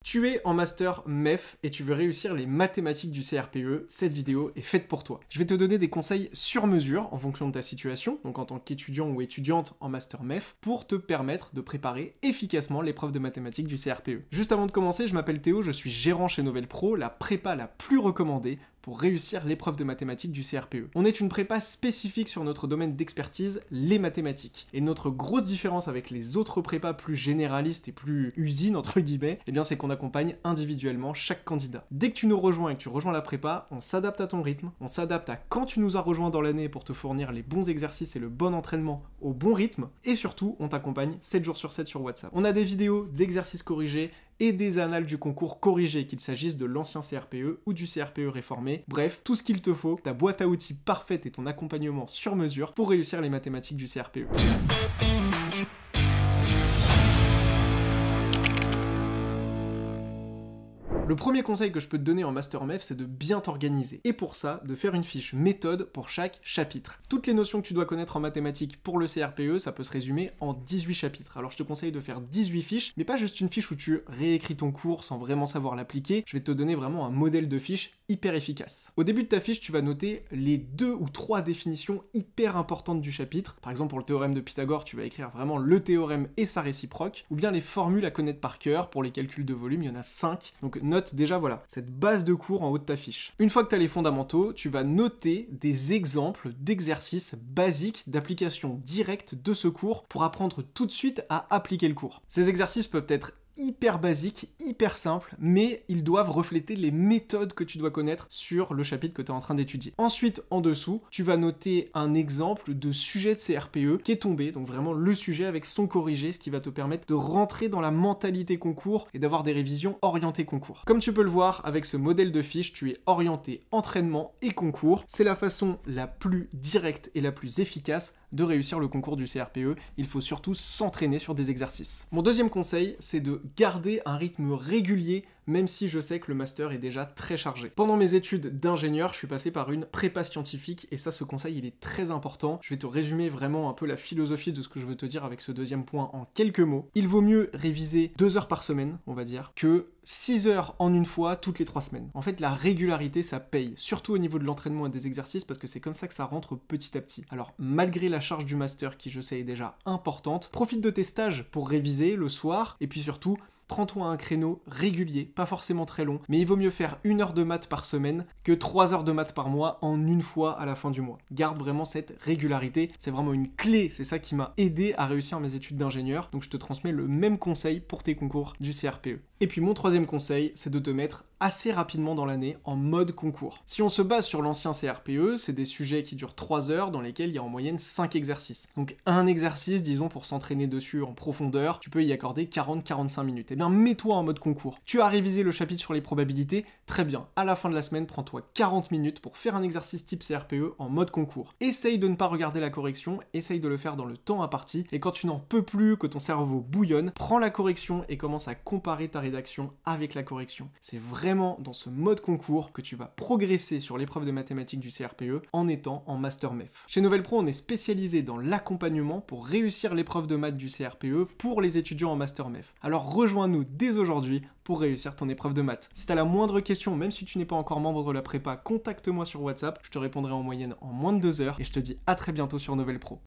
Tu es en master MEF et tu veux réussir les mathématiques du CRPE, cette vidéo est faite pour toi. Je vais te donner des conseils sur mesure en fonction de ta situation, donc en tant qu'étudiant ou étudiante en master MEF, pour te permettre de préparer efficacement l'épreuve de mathématiques du CRPE. Juste avant de commencer, je m'appelle Théo, je suis gérant chez Novel Pro, la prépa la plus recommandée pour réussir l'épreuve de mathématiques du CRPE. On est une prépa spécifique sur notre domaine d'expertise, les mathématiques. Et notre grosse différence avec les autres prépas plus généralistes et plus usines, entre guillemets, eh bien c'est qu'on accompagne individuellement chaque candidat. Dès que tu nous rejoins et que tu rejoins la prépa, on s'adapte à ton rythme, on s'adapte à quand tu nous as rejoint dans l'année pour te fournir les bons exercices et le bon entraînement au bon rythme, et surtout, on t'accompagne 7 jours sur 7 sur WhatsApp. On a des vidéos d'exercices corrigés, et des annales du concours corrigées, qu'il s'agisse de l'ancien CRPE ou du CRPE réformé. Bref, tout ce qu'il te faut, ta boîte à outils parfaite et ton accompagnement sur mesure pour réussir les mathématiques du CRPE. Le premier conseil que je peux te donner en Master MEF, c'est de bien t'organiser. Et pour ça, de faire une fiche méthode pour chaque chapitre. Toutes les notions que tu dois connaître en mathématiques pour le CRPE, ça peut se résumer en 18 chapitres. Alors je te conseille de faire 18 fiches, mais pas juste une fiche où tu réécris ton cours sans vraiment savoir l'appliquer. Je vais te donner vraiment un modèle de fiche hyper efficace. Au début de ta fiche, tu vas noter les 2 ou 3 définitions hyper importantes du chapitre. Par exemple, pour le théorème de Pythagore, tu vas écrire vraiment le théorème et sa réciproque, ou bien les formules à connaître par cœur. Pour les calculs de volume, il y en a 5. Donc note déjà voilà, cette base de cours en haut de ta fiche. Une fois que tu as les fondamentaux, tu vas noter des exemples d'exercices basiques d'application directe de ce cours pour apprendre tout de suite à appliquer le cours. Ces exercices peuvent être hyper basiques, hyper simples, mais ils doivent refléter les méthodes que tu dois connaître sur le chapitre que tu es en train d'étudier. Ensuite, en dessous, tu vas noter un exemple de sujet de CRPE qui est tombé, donc vraiment le sujet avec son corrigé, ce qui va te permettre de rentrer dans la mentalité concours et d'avoir des révisions orientées concours. Comme tu peux le voir, avec ce modèle de fiche, tu es orienté entraînement et concours. C'est la façon la plus directe et la plus efficace de réussir le concours du CRPE. Il faut surtout s'entraîner sur des exercices. Mon deuxième conseil, c'est de garder un rythme régulier, même si je sais que le master est déjà très chargé. Pendant mes études d'ingénieur, je suis passé par une prépa scientifique, et ça, ce conseil, il est très important. Je vais te résumer vraiment un peu la philosophie de ce que je veux te dire avec ce deuxième point en quelques mots. Il vaut mieux réviser 2 heures par semaine, on va dire, que 6 heures en une fois toutes les 3 semaines. En fait, la régularité, ça paye, surtout au niveau de l'entraînement et des exercices, parce que c'est comme ça que ça rentre petit à petit. Alors, malgré la charge du master, qui je sais est déjà importante, profite de tes stages pour réviser le soir, et puis surtout, prends-toi un créneau régulier, pas forcément très long, mais il vaut mieux faire 1 heure de maths par semaine que 3 heures de maths par mois en une fois à la fin du mois. Garde vraiment cette régularité, c'est vraiment une clé, c'est ça qui m'a aidé à réussir mes études d'ingénieur, donc je te transmets le même conseil pour tes concours du CRPE. Et puis mon troisième conseil, c'est de te mettre assez rapidement dans l'année en mode concours. Si on se base sur l'ancien CRPE, c'est des sujets qui durent 3 heures dans lesquels il y a en moyenne 5 exercices. Donc un exercice, disons, pour s'entraîner dessus en profondeur, tu peux y accorder 40-45 minutes. Eh bien, mets-toi en mode concours. Tu as révisé le chapitre sur les probabilités, très bien. À la fin de la semaine, prends-toi 40 minutes pour faire un exercice type CRPE en mode concours. Essaye de ne pas regarder la correction, essaye de le faire dans le temps imparti, et quand tu n'en peux plus, que ton cerveau bouillonne, prends la correction et commence à comparer ta rédaction avec la correction. C'est vraiment dans ce mode concours que tu vas progresser sur l'épreuve de mathématiques du CRPE en étant en Master MEF. Chez Novel Pro, on est spécialisé dans l'accompagnement pour réussir l'épreuve de maths du CRPE pour les étudiants en Master MEF. Alors rejoins-nous dès aujourd'hui pour réussir ton épreuve de maths. Si tu as la moindre question, même si tu n'es pas encore membre de la prépa, contacte-moi sur WhatsApp, je te répondrai en moyenne en moins de 2 heures et je te dis à très bientôt sur Novel Pro.